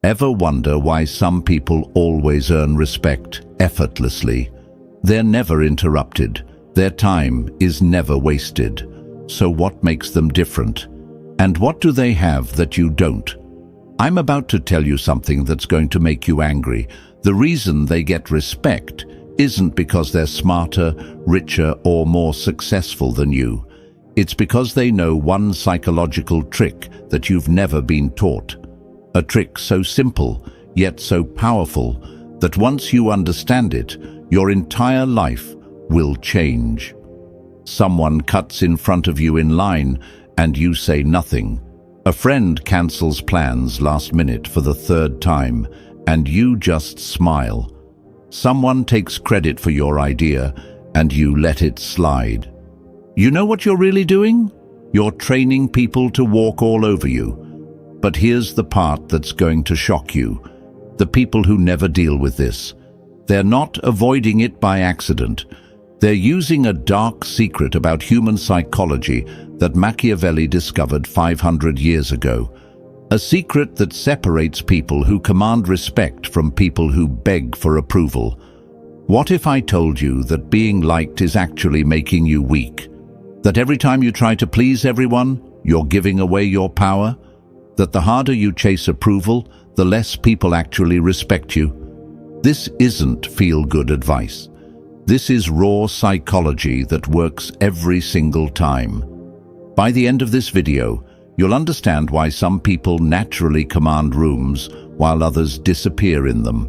Ever wonder why some people always earn respect effortlessly? They're never interrupted. Their time is never wasted. So what makes them different? And what do they have that you don't? I'm about to tell you something that's going to make you angry. The reason they get respect isn't because they're smarter, richer, or more successful than you. It's because they know one psychological trick that you've never been taught. A trick so simple, yet so powerful, that once you understand it, your entire life will change. Someone cuts in front of you in line, and you say nothing. A friend cancels plans last minute for the third time, and you just smile. Someone takes credit for your idea, and you let it slide. You know what you're really doing? You're training people to walk all over you. But here's the part that's going to shock you. The people who never deal with this. They're not avoiding it by accident. They're using a dark secret about human psychology that Machiavelli discovered 500 years ago. A secret that separates people who command respect from people who beg for approval. What if I told you that being liked is actually making you weak? That every time you try to please everyone, you're giving away your power? That the harder you chase approval, the less people actually respect you? This isn't feel-good advice. This is raw psychology that works every single time. By the end of this video, you'll understand why some people naturally command rooms while others disappear in them.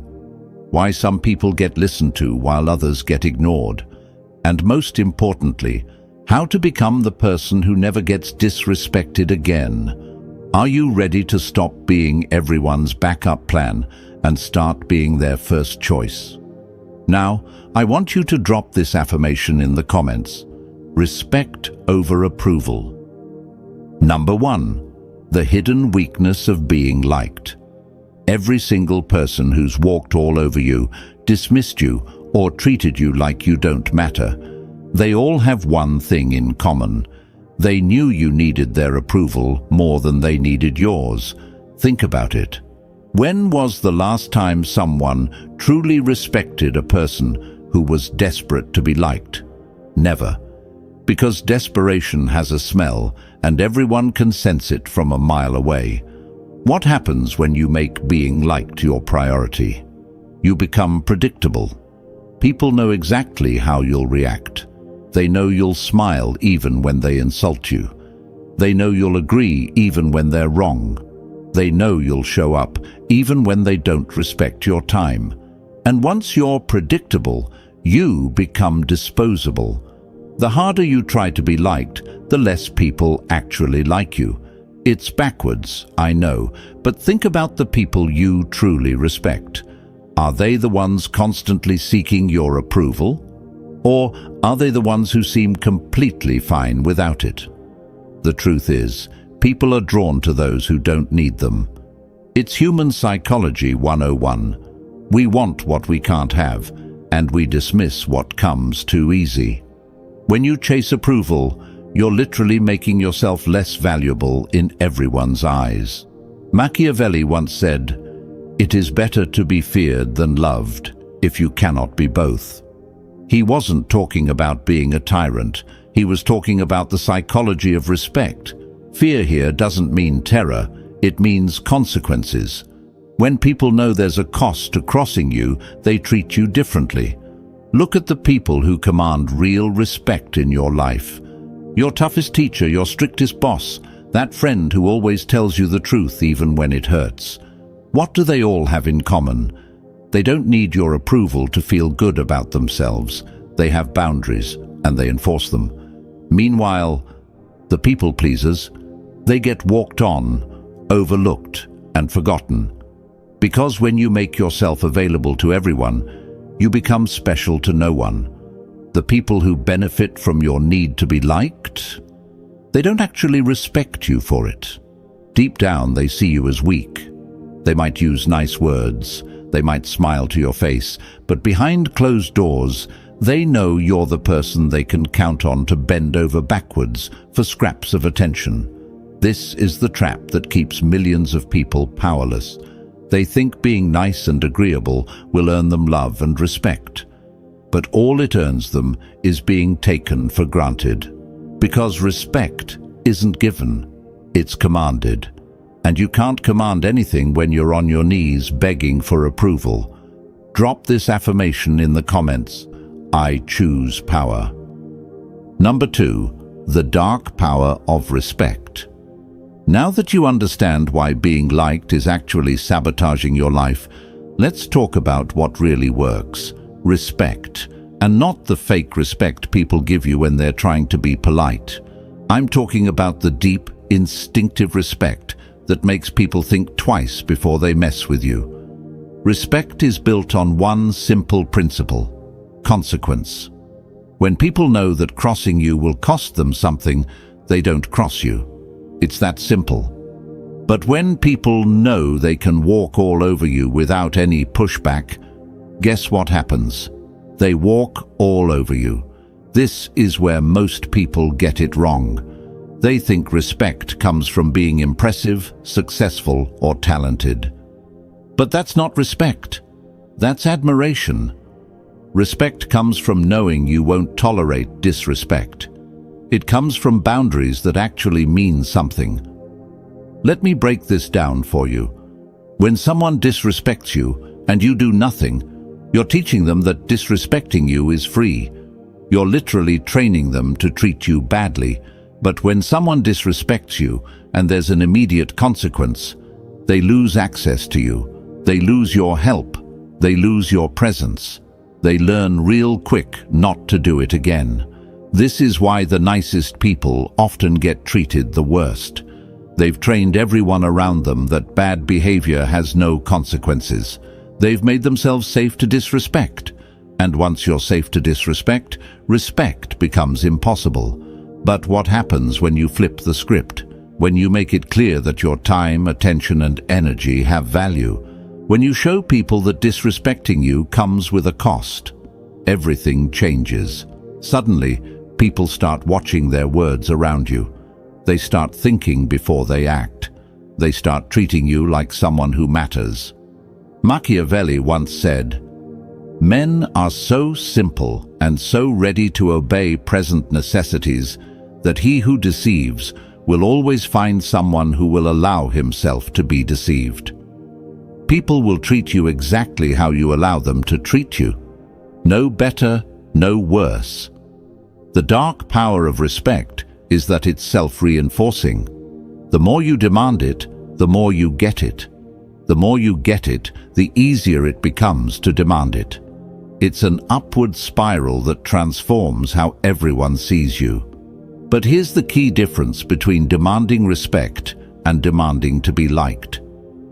Why some people get listened to while others get ignored. And most importantly, how to become the person who never gets disrespected again. Are you ready to stop being everyone's backup plan and start being their first choice? Now, I want you to drop this affirmation in the comments. Respect over approval. Number 1. The hidden weakness of being liked. Every single person who's walked all over you, dismissed you, or treated you like you don't matter, they all have one thing in common. They knew you needed their approval more than they needed yours. Think about it. When was the last time someone truly respected a person who was desperate to be liked? Never. Because desperation has a smell, and everyone can sense it from a mile away. What happens when you make being liked your priority? You become predictable. People know exactly how you'll react. They know you'll smile even when they insult you. They know you'll agree even when they're wrong. They know you'll show up even when they don't respect your time. And once you're predictable, you become disposable. The harder you try to be liked, the less people actually like you. It's backwards, I know, but think about the people you truly respect. Are they the ones constantly seeking your approval? Or are they the ones who seem completely fine without it? The truth is, people are drawn to those who don't need them. It's human psychology 101. We want what we can't have, and we dismiss what comes too easy. When you chase approval, you're literally making yourself less valuable in everyone's eyes. Machiavelli once said, "It is better to be feared than loved if you cannot be both." He wasn't talking about being a tyrant. He was talking about the psychology of respect. Fear here doesn't mean terror. It means consequences. When people know there's a cost to crossing you, they treat you differently. Look at the people who command real respect in your life. Your toughest teacher, your strictest boss, that friend who always tells you the truth even when it hurts. What do they all have in common? They don't need your approval to feel good about themselves. They have boundaries, and they enforce them. Meanwhile, the people pleasers, they get walked on, overlooked, and forgotten. Because when you make yourself available to everyone, you become special to no one. The people who benefit from your need to be liked, they don't actually respect you for it. Deep down, they see you as weak. They might use nice words, they might smile to your face, but behind closed doors, they know you're the person they can count on to bend over backwards for scraps of attention. This is the trap that keeps millions of people powerless. They think being nice and agreeable will earn them love and respect. But all it earns them is being taken for granted. Because respect isn't given, it's commanded. And you can't command anything when you're on your knees begging for approval. Drop this affirmation in the comments. I choose power. Number 2, the dark power of respect. Now that you understand why being liked is actually sabotaging your life, let's talk about what really works. Respect, and not the fake respect people give you when they're trying to be polite. I'm talking about the deep, instinctive respect that makes people think twice before they mess with you. Respect is built on one simple principle: consequence. When people know that crossing you will cost them something, they don't cross you. It's that simple. But when people know they can walk all over you without any pushback, guess what happens? They walk all over you. This is where most people get it wrong. They think respect comes from being impressive, successful, or talented. But that's not respect. That's admiration. Respect comes from knowing you won't tolerate disrespect. It comes from boundaries that actually mean something. Let me break this down for you. When someone disrespects you and you do nothing, you're teaching them that disrespecting you is free. You're literally training them to treat you badly. But when someone disrespects you and there's an immediate consequence, they lose access to you. They lose your help. They lose your presence. They learn real quick not to do it again. This is why the nicest people often get treated the worst. They've trained everyone around them that bad behavior has no consequences. They've made themselves safe to disrespect. And once you're safe to disrespect, respect becomes impossible. But what happens when you flip the script? When you make it clear that your time, attention, and energy have value? When you show people that disrespecting you comes with a cost? Everything changes. Suddenly, people start watching their words around you. They start thinking before they act. They start treating you like someone who matters. Machiavelli once said, "Men are so simple and so ready to obey present necessities that he who deceives will always find someone who will allow himself to be deceived." People will treat you exactly how you allow them to treat you. No better, no worse. The dark power of respect is that it's self-reinforcing. The more you demand it, the more you get it. The more you get it, the easier it becomes to demand it. It's an upward spiral that transforms how everyone sees you. But here's the key difference between demanding respect and demanding to be liked.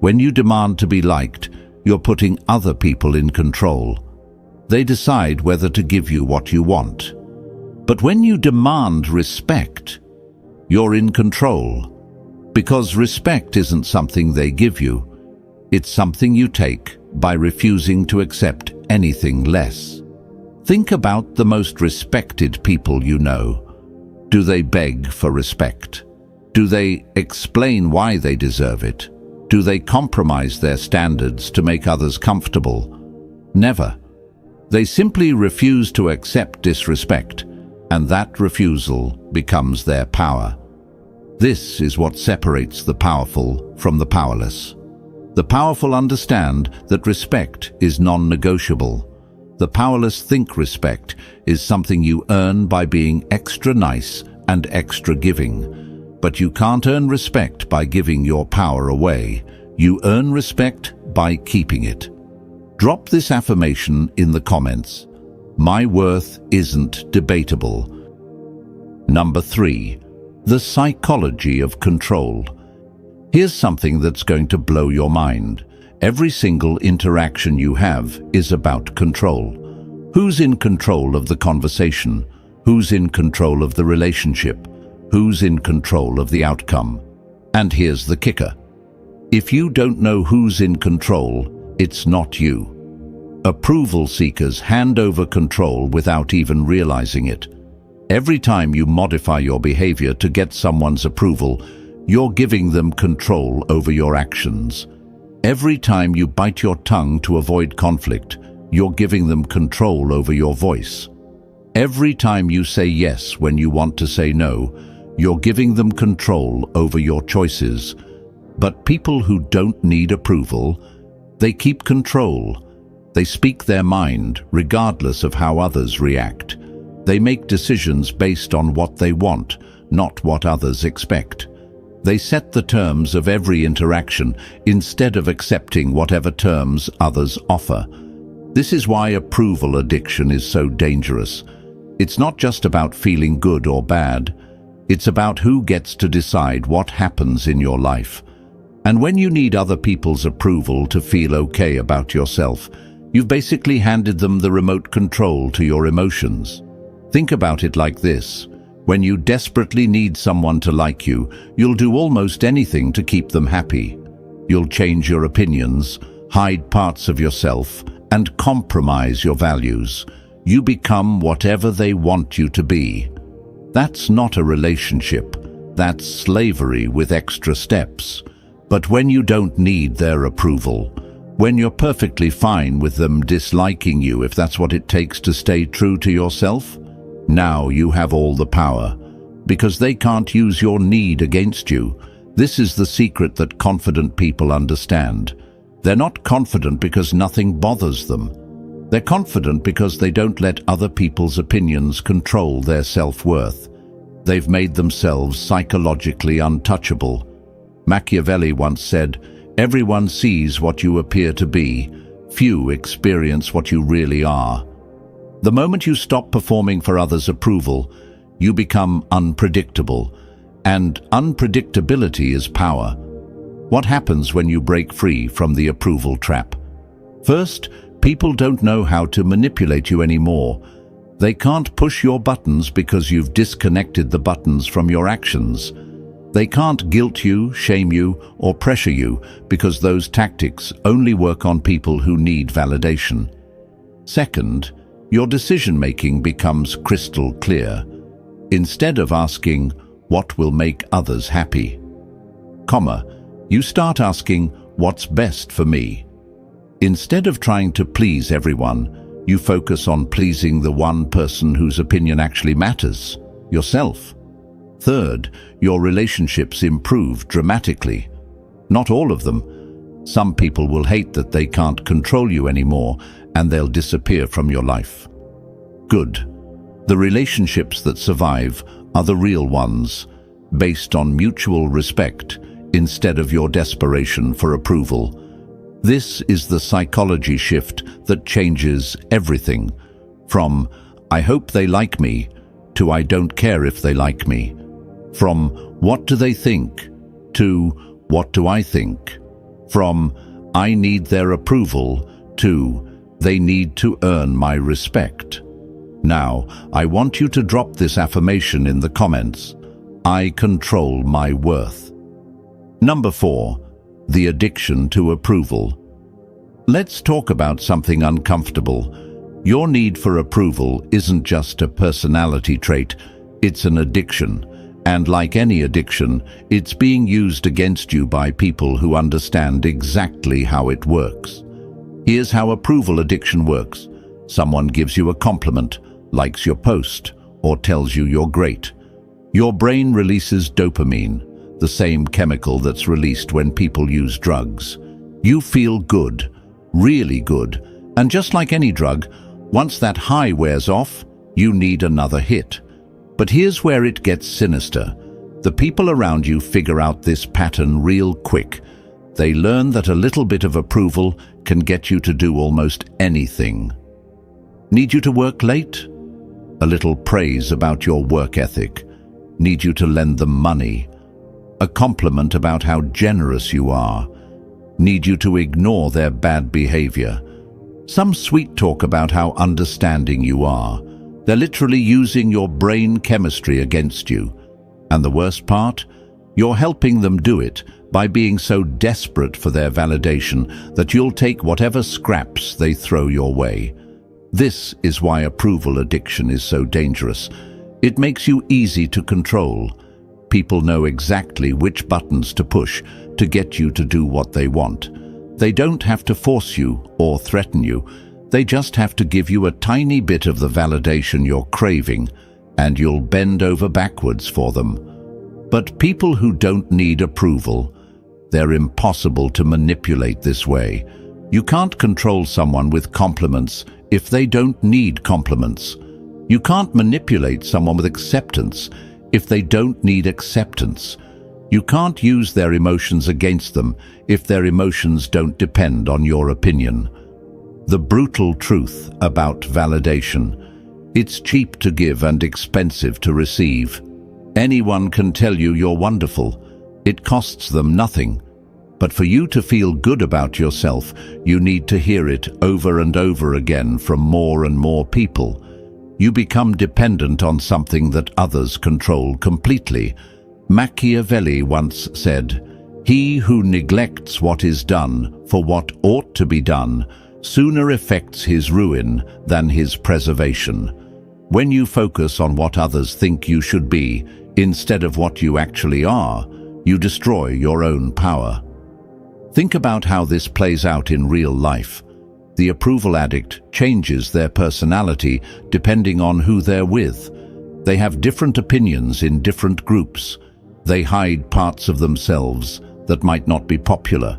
When you demand to be liked, you're putting other people in control. They decide whether to give you what you want. But when you demand respect, you're in control. Because respect isn't something they give you. It's something you take by refusing to accept anything less. Think about the most respected people you know. Do they beg for respect? Do they explain why they deserve it? Do they compromise their standards to make others comfortable? Never. They simply refuse to accept disrespect, and that refusal becomes their power. This is what separates the powerful from the powerless. The powerful understand that respect is non-negotiable. The powerless think respect is something you earn by being extra nice and extra giving. But you can't earn respect by giving your power away. You earn respect by keeping it. Drop this affirmation in the comments. My worth isn't debatable. Number 3, the psychology of control. Here's something that's going to blow your mind. Every single interaction you have is about control. Who's in control of the conversation? Who's in control of the relationship? Who's in control of the outcome? And here's the kicker. If you don't know who's in control, it's not you. Approval seekers hand over control without even realizing it. Every time you modify your behavior to get someone's approval, you're giving them control over your actions. Every time you bite your tongue to avoid conflict, you're giving them control over your voice. Every time you say yes when you want to say no, you're giving them control over your choices. But people who don't need approval, they keep control. They speak their mind regardless of how others react. They make decisions based on what they want, not what others expect. They set the terms of every interaction instead of accepting whatever terms others offer. This is why approval addiction is so dangerous. It's not just about feeling good or bad. It's about who gets to decide what happens in your life. And when you need other people's approval to feel okay about yourself, you've basically handed them the remote control to your emotions. Think about it like this. When you desperately need someone to like you, you'll do almost anything to keep them happy. You'll change your opinions, hide parts of yourself, and compromise your values. You become whatever they want you to be. That's not a relationship. That's slavery with extra steps. But when you don't need their approval, when you're perfectly fine with them disliking you if that's what it takes to stay true to yourself, now you have all the power, because they can't use your need against you. This is the secret that confident people understand. They're not confident because nothing bothers them. They're confident because they don't let other people's opinions control their self-worth. They've made themselves psychologically untouchable. Machiavelli once said, "Everyone sees what you appear to be. Few experience what you really are." The moment you stop performing for others' approval, you become unpredictable, and unpredictability is power. What happens when you break free from the approval trap? First, people don't know how to manipulate you anymore. They can't push your buttons because you've disconnected the buttons from your actions. They can't guilt you, shame you, or pressure you because those tactics only work on people who need validation. Second, your decision-making becomes crystal clear. Instead of asking, "What will make others happy?" you start asking, "What's best for me?" Instead of trying to please everyone, you focus on pleasing the one person whose opinion actually matters, yourself. Third, your relationships improve dramatically. Not all of them. Some people will hate that they can't control you anymore, and they'll disappear from your life. Good. The relationships that survive are the real ones, based on mutual respect instead of your desperation for approval. This is the psychology shift that changes everything, from "I hope they like me" to "I don't care if they like me." From "What do they think?" to "What do I think?" From "I need their approval" to "They need to earn my respect." Now, I want you to drop this affirmation in the comments. I control my worth. Number 4, the addiction to approval. Let's talk about something uncomfortable. Your need for approval isn't just a personality trait, it's an addiction. And like any addiction, it's being used against you by people who understand exactly how it works. Here's how approval addiction works. Someone gives you a compliment, likes your post, or tells you you're great. Your brain releases dopamine, the same chemical that's released when people use drugs. You feel good, really good, and just like any drug, once that high wears off, you need another hit. But here's where it gets sinister. The people around you figure out this pattern real quick. They learn that a little bit of approval can get you to do almost anything. Need you to work late? A little praise about your work ethic. Need you to lend them money? A compliment about how generous you are. Need you to ignore their bad behavior? Some sweet talk about how understanding you are. They're literally using your brain chemistry against you. And the worst part? You're helping them do it by being so desperate for their validation that you'll take whatever scraps they throw your way. This is why approval addiction is so dangerous. It makes you easy to control. People know exactly which buttons to push to get you to do what they want. They don't have to force you or threaten you. They just have to give you a tiny bit of the validation you're craving, and you'll bend over backwards for them. But people who don't need approval, they're impossible to manipulate this way. You can't control someone with compliments if they don't need compliments. You can't manipulate someone with acceptance if they don't need acceptance. You can't use their emotions against them if their emotions don't depend on your opinion. The brutal truth about validation: it's cheap to give and expensive to receive. Anyone can tell you you're wonderful. It costs them nothing. But for you to feel good about yourself, you need to hear it over and over again from more and more people. You become dependent on something that others control completely. Machiavelli once said, "He who neglects what is done for what ought to be done sooner effects his ruin than his preservation." When you focus on what others think you should be instead of what you actually are, you destroy your own power. Think about how this plays out in real life. The approval addict changes their personality depending on who they're with. They have different opinions in different groups. They hide parts of themselves that might not be popular.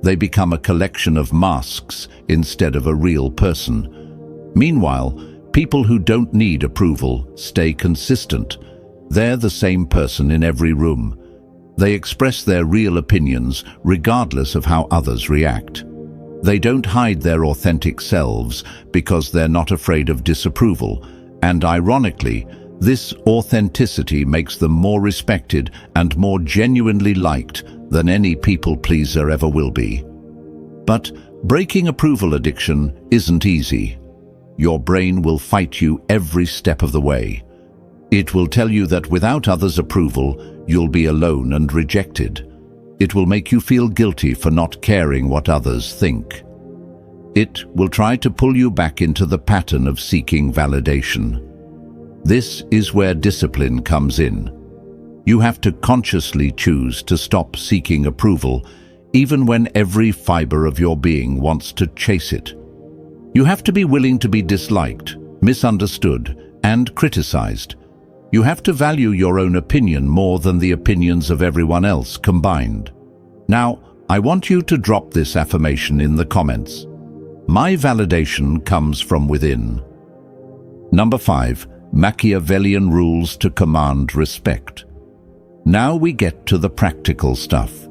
They become a collection of masks instead of a real person. Meanwhile, people who don't need approval stay consistent. They're the same person in every room. They express their real opinions regardless of how others react. They don't hide their authentic selves because they're not afraid of disapproval. And ironically, this authenticity makes them more respected and more genuinely liked than any people-pleaser ever will be. But breaking approval addiction isn't easy. Your brain will fight you every step of the way. It will tell you that without others' approval, you'll be alone and rejected. It will make you feel guilty for not caring what others think. It will try to pull you back into the pattern of seeking validation. This is where discipline comes in. You have to consciously choose to stop seeking approval, even when every fiber of your being wants to chase it. You have to be willing to be disliked, misunderstood, and criticized. You have to value your own opinion more than the opinions of everyone else combined. Now, I want you to drop this affirmation in the comments. My validation comes from within. Number 5. Machiavellian rules to command respect. Now we get to the practical stuff.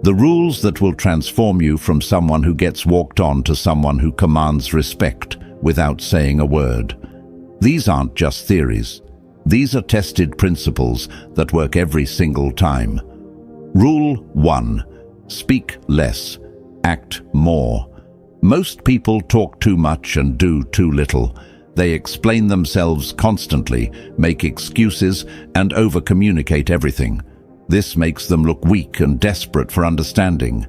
The rules that will transform you from someone who gets walked on to someone who commands respect without saying a word. These aren't just theories. These are tested principles that work every single time. Rule 1. Speak less, act more. Most people talk too much and do too little. They explain themselves constantly, make excuses, and over-communicate everything. This makes them look weak and desperate for understanding.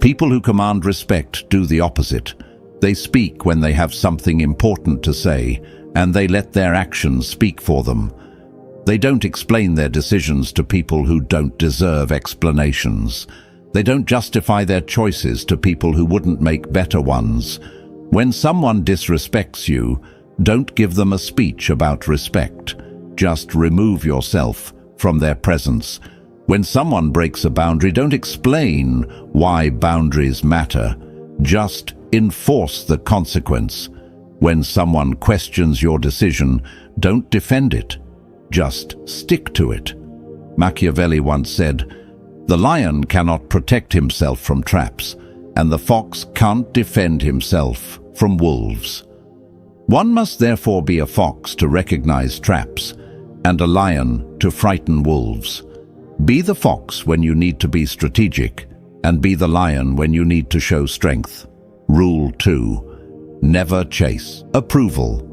People who command respect do the opposite. They speak when they have something important to say, and they let their actions speak for them. They don't explain their decisions to people who don't deserve explanations. They don't justify their choices to people who wouldn't make better ones. When someone disrespects you, don't give them a speech about respect. Just remove yourself from their presence. When someone breaks a boundary, don't explain why boundaries matter. Just enforce the consequence. When someone questions your decision, don't defend it. Just stick to it. Machiavelli once said, "The lion cannot protect himself from traps, and the fox can't defend himself from wolves." One must therefore be a fox to recognize traps, and a lion to frighten wolves. Be the fox when you need to be strategic, and be the lion when you need to show strength. Rule 2. Never chase approval.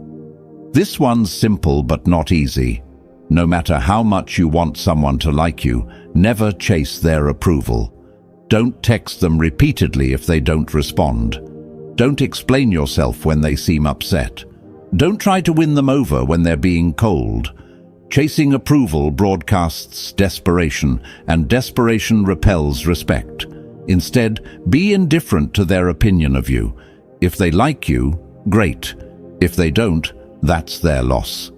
This one's simple but not easy. No matter how much you want someone to like you, never chase their approval. Don't text them repeatedly if they don't respond. Don't explain yourself when they seem upset. Don't try to win them over when they're being cold. Chasing approval broadcasts desperation, and desperation repels respect. Instead, be indifferent to their opinion of you. If they like you, great. If they don't, that's their loss.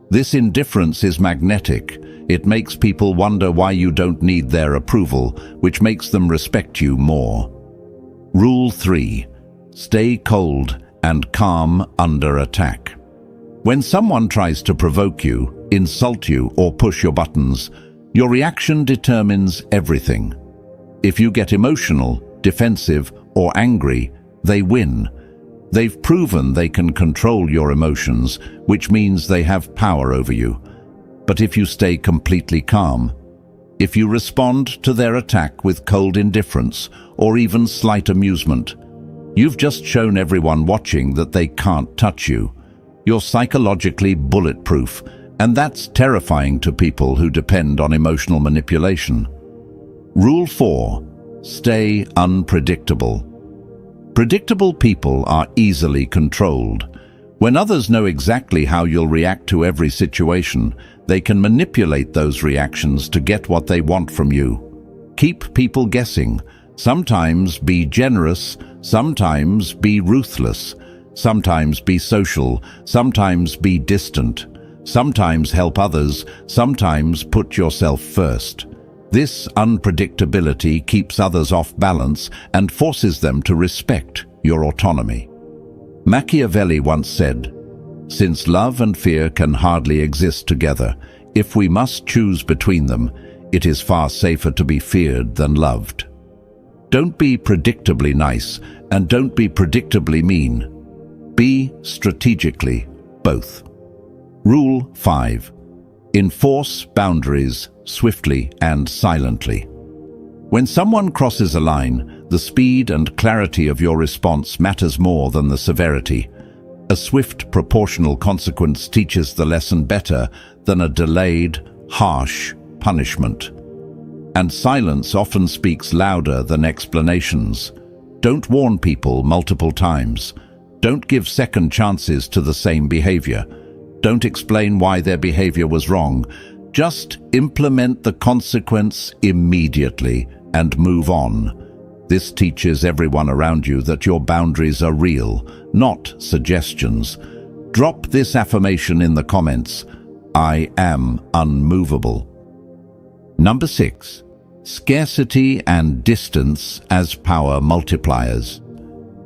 This indifference is magnetic. It makes people wonder why you don't need their approval, which makes them respect you more. Rule 3. Stay cold and calm under attack. When someone tries to provoke you, insult you, or push your buttons, your reaction determines everything. If you get emotional, defensive, or angry, they win. They've proven they can control your emotions, which means they have power over you. But if you stay completely calm, if you respond to their attack with cold indifference or even slight amusement, you've just shown everyone watching that they can't touch you. You're psychologically bulletproof, and that's terrifying to people who depend on emotional manipulation. Rule 4. Stay unpredictable. Predictable people are easily controlled. When others know exactly how you'll react to every situation, they can manipulate those reactions to get what they want from you. Keep people guessing. Sometimes be generous, sometimes be ruthless, sometimes be social, sometimes be distant, sometimes help others, sometimes put yourself first. This unpredictability keeps others off balance and forces them to respect your autonomy. Machiavelli once said, "Since love and fear can hardly exist together, if we must choose between them, it is far safer to be feared than loved." Don't be predictably nice, and don't be predictably mean. Be strategically both. Rule 5. Enforce boundaries swiftly and silently. When someone crosses a line, the speed and clarity of your response matters more than the severity. A swift, proportional consequence teaches the lesson better than a delayed, harsh punishment. And silence often speaks louder than explanations. Don't warn people multiple times. Don't give second chances to the same behavior. Don't explain why their behavior was wrong. Just implement the consequence immediately and move on. This teaches everyone around you that your boundaries are real, not suggestions. Drop this affirmation in the comments: I am unmovable. Number 6. Scarcity and distance as power multipliers.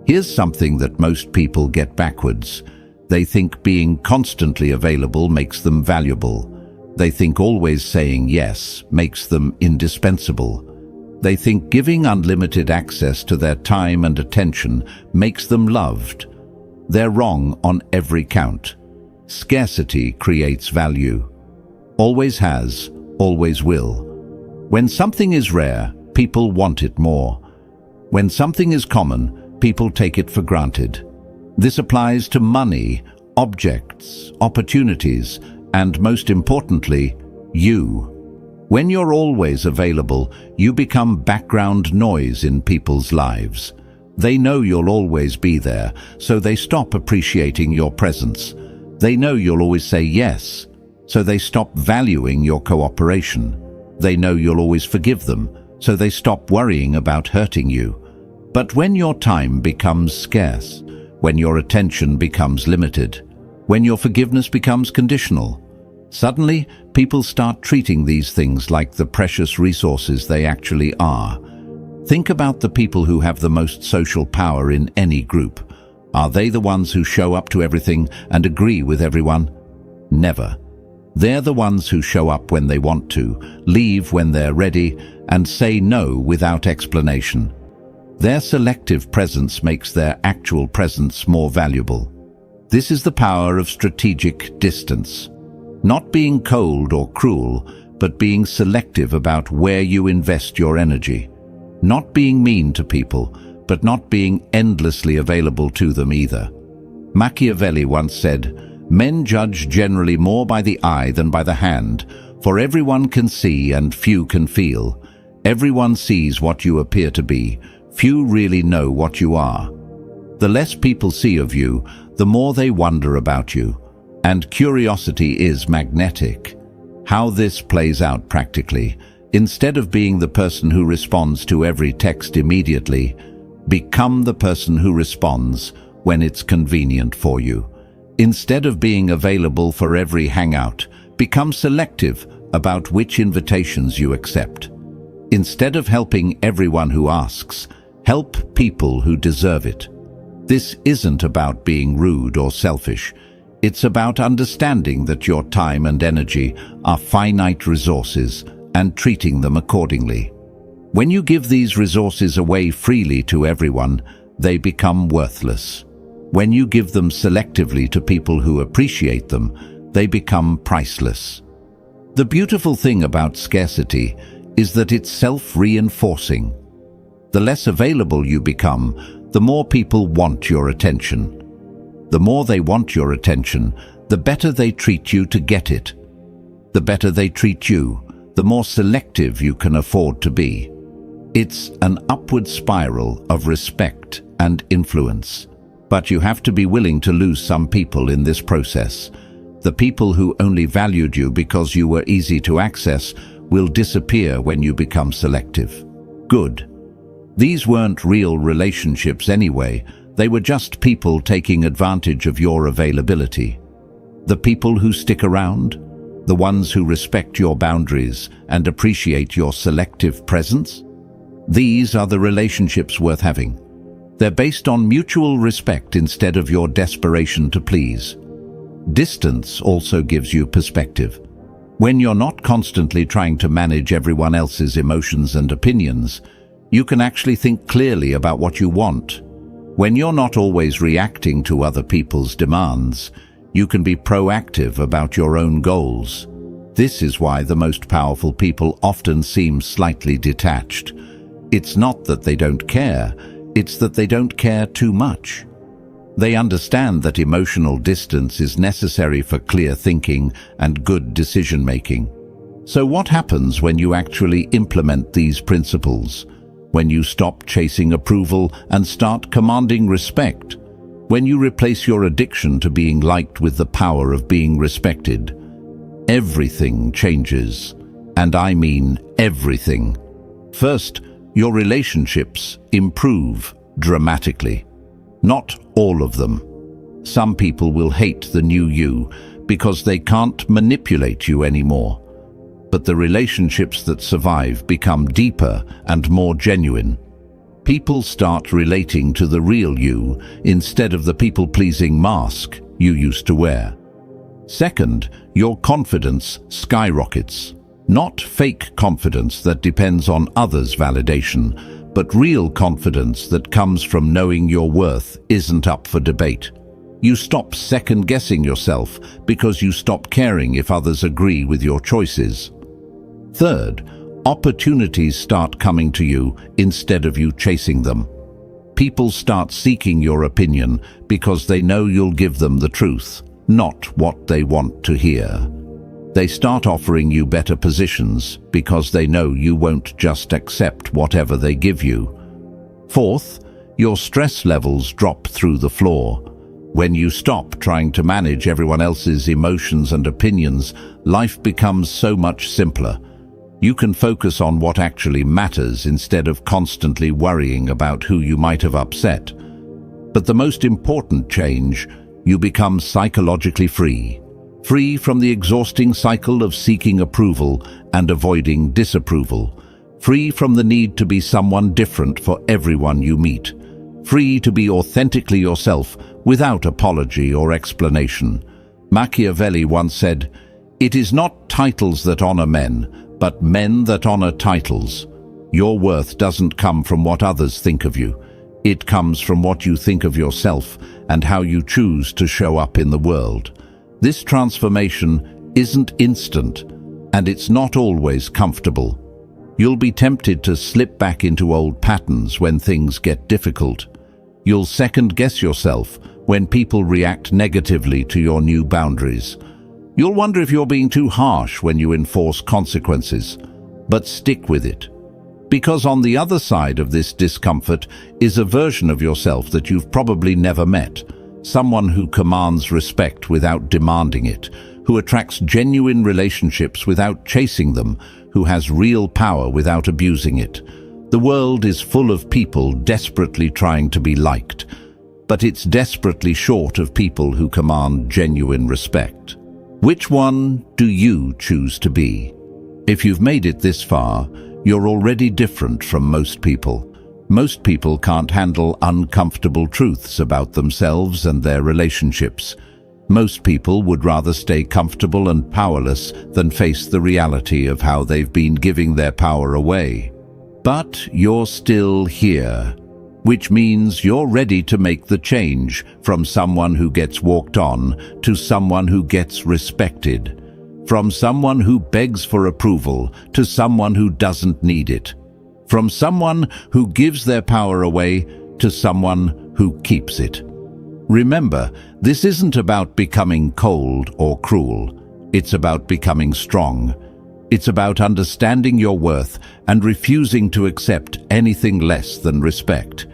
Here's something that most people get backwards. They think being constantly available makes them valuable. They think always saying yes makes them indispensable. They think giving unlimited access to their time and attention makes them loved. They're wrong on every count. Scarcity creates value. Always has, always will. When something is rare, people want it more. When something is common, people take it for granted. This applies to money, objects, opportunities, and most importantly, you. When you're always available, you become background noise in people's lives. They know you'll always be there, so they stop appreciating your presence. They know you'll always say yes, so they stop valuing your cooperation. They know you'll always forgive them, so they stop worrying about hurting you. But when your time becomes scarce, when your attention becomes limited, when your forgiveness becomes conditional, suddenly people start treating these things like the precious resources they actually are. Think about the people who have the most social power in any group. Are they the ones who show up to everything and agree with everyone? Never. They're the ones who show up when they want to, leave when they're ready, and say no without explanation. Their selective presence makes their actual presence more valuable. This is the power of strategic distance. Not being cold or cruel, but being selective about where you invest your energy. Not being mean to people, but not being endlessly available to them either. Machiavelli once said, "Men judge generally more by the eye than by the hand, for everyone can see and few can feel. Everyone sees what you appear to be. Few really know what you are." The less people see of you, the more they wonder about you. And curiosity is magnetic. How this plays out practically. Instead of being the person who responds to every text immediately, become the person who responds when it's convenient for you. Instead of being available for every hangout, become selective about which invitations you accept. Instead of helping everyone who asks, help people who deserve it. This isn't about being rude or selfish. It's about understanding that your time and energy are finite resources and treating them accordingly. When you give these resources away freely to everyone, they become worthless. When you give them selectively to people who appreciate them, they become priceless. The beautiful thing about scarcity is that it's self-reinforcing. The less available you become, the more people want your attention. The more they want your attention, the better they treat you to get it. The better they treat you, the more selective you can afford to be. It's an upward spiral of respect and influence. But you have to be willing to lose some people in this process. The people who only valued you because you were easy to access will disappear when you become selective. Good. These weren't real relationships anyway. They were just people taking advantage of your availability. The people who stick around, the ones who respect your boundaries and appreciate your selective presence, these are the relationships worth having. They're based on mutual respect instead of your desperation to please. Distance also gives you perspective. When you're not constantly trying to manage everyone else's emotions and opinions, you can actually think clearly about what you want. When you're not always reacting to other people's demands, you can be proactive about your own goals. This is why the most powerful people often seem slightly detached. It's not that they don't care, it's that they don't care too much. They understand that emotional distance is necessary for clear thinking and good decision-making. So what happens when you actually implement these principles? When you stop chasing approval and start commanding respect? When you replace your addiction to being liked with the power of being respected? Everything changes, and I mean everything. First, your relationships improve dramatically. Not all of them. Some people will hate the new you because they can't manipulate you anymore. But the relationships that survive become deeper and more genuine. People start relating to the real you instead of the people-pleasing mask you used to wear. Second, your confidence skyrockets. Not fake confidence that depends on others' validation, but real confidence that comes from knowing your worth isn't up for debate. You stop second-guessing yourself because you stop caring if others agree with your choices. Third, opportunities start coming to you instead of you chasing them. People start seeking your opinion because they know you'll give them the truth, not what they want to hear. They start offering you better positions because they know you won't just accept whatever they give you. Fourth, your stress levels drop through the floor. When you stop trying to manage everyone else's emotions and opinions, life becomes so much simpler. You can focus on what actually matters instead of constantly worrying about who you might have upset. But the most important change, you become psychologically free. Free from the exhausting cycle of seeking approval and avoiding disapproval. Free from the need to be someone different for everyone you meet. Free to be authentically yourself without apology or explanation. Machiavelli once said, "It is not titles that honor men, but men that honor titles." Your worth doesn't come from what others think of you. It comes from what you think of yourself and how you choose to show up in the world. This transformation isn't instant, and it's not always comfortable. You'll be tempted to slip back into old patterns when things get difficult. You'll second-guess yourself when people react negatively to your new boundaries. You'll wonder if you're being too harsh when you enforce consequences, but stick with it. Because on the other side of this discomfort is a version of yourself that you've probably never met. Someone who commands respect without demanding it, who attracts genuine relationships without chasing them, who has real power without abusing it. The world is full of people desperately trying to be liked, but it's desperately short of people who command genuine respect. Which one do you choose to be? If you've made it this far, you're already different from most people. Most people can't handle uncomfortable truths about themselves and their relationships. Most people would rather stay comfortable and powerless than face the reality of how they've been giving their power away. But you're still here, which means you're ready to make the change from someone who gets walked on to someone who gets respected, from someone who begs for approval to someone who doesn't need it, from someone who gives their power away to someone who keeps it. Remember, this isn't about becoming cold or cruel. It's about becoming strong. It's about understanding your worth and refusing to accept anything less than respect.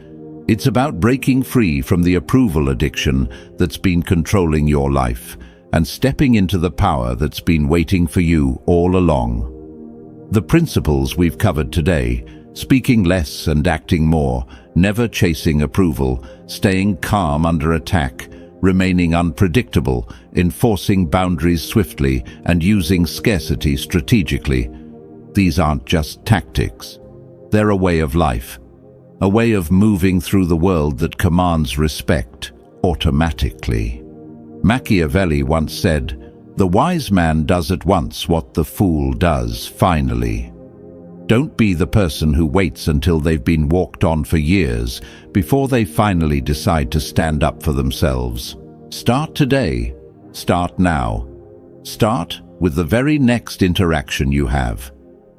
It's about breaking free from the approval addiction that's been controlling your life and stepping into the power that's been waiting for you all along. The principles we've covered today, speaking less and acting more, never chasing approval, staying calm under attack, remaining unpredictable, enforcing boundaries swiftly, and using scarcity strategically. These aren't just tactics. They're a way of life, a way of moving through the world that commands respect automatically. Machiavelli once said, "The wise man does at once what the fool does finally." Don't be the person who waits until they've been walked on for years before they finally decide to stand up for themselves. Start today. Start now. Start with the very next interaction you have.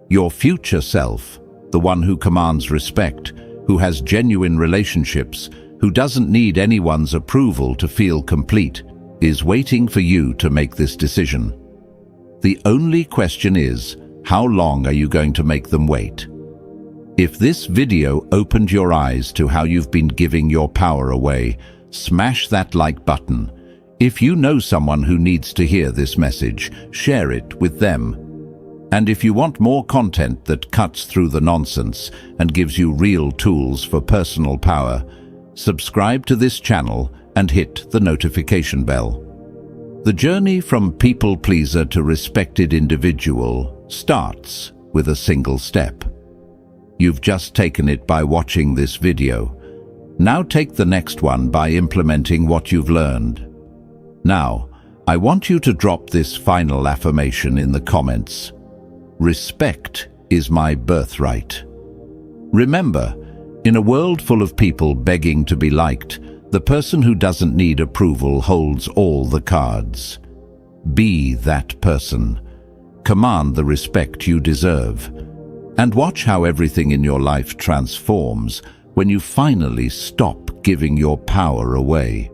Your future self, the one who commands respect, who has genuine relationships, who doesn't need anyone's approval to feel complete, is waiting for you to make this decision. The only question is, how long are you going to make them wait? If this video opened your eyes to how you've been giving your power away, smash that like button. If you know someone who needs to hear this message, share it with them. And if you want more content that cuts through the nonsense and gives you real tools for personal power, subscribe to this channel and hit the notification bell. The journey from people pleaser to respected individual starts with a single step. You've just taken it by watching this video. Now take the next one by implementing what you've learned. Now, I want you to drop this final affirmation in the comments. Respect is my birthright. Remember, in a world full of people begging to be liked, the person who doesn't need approval holds all the cards. Be that person. Command the respect you deserve. And watch how everything in your life transforms when you finally stop giving your power away.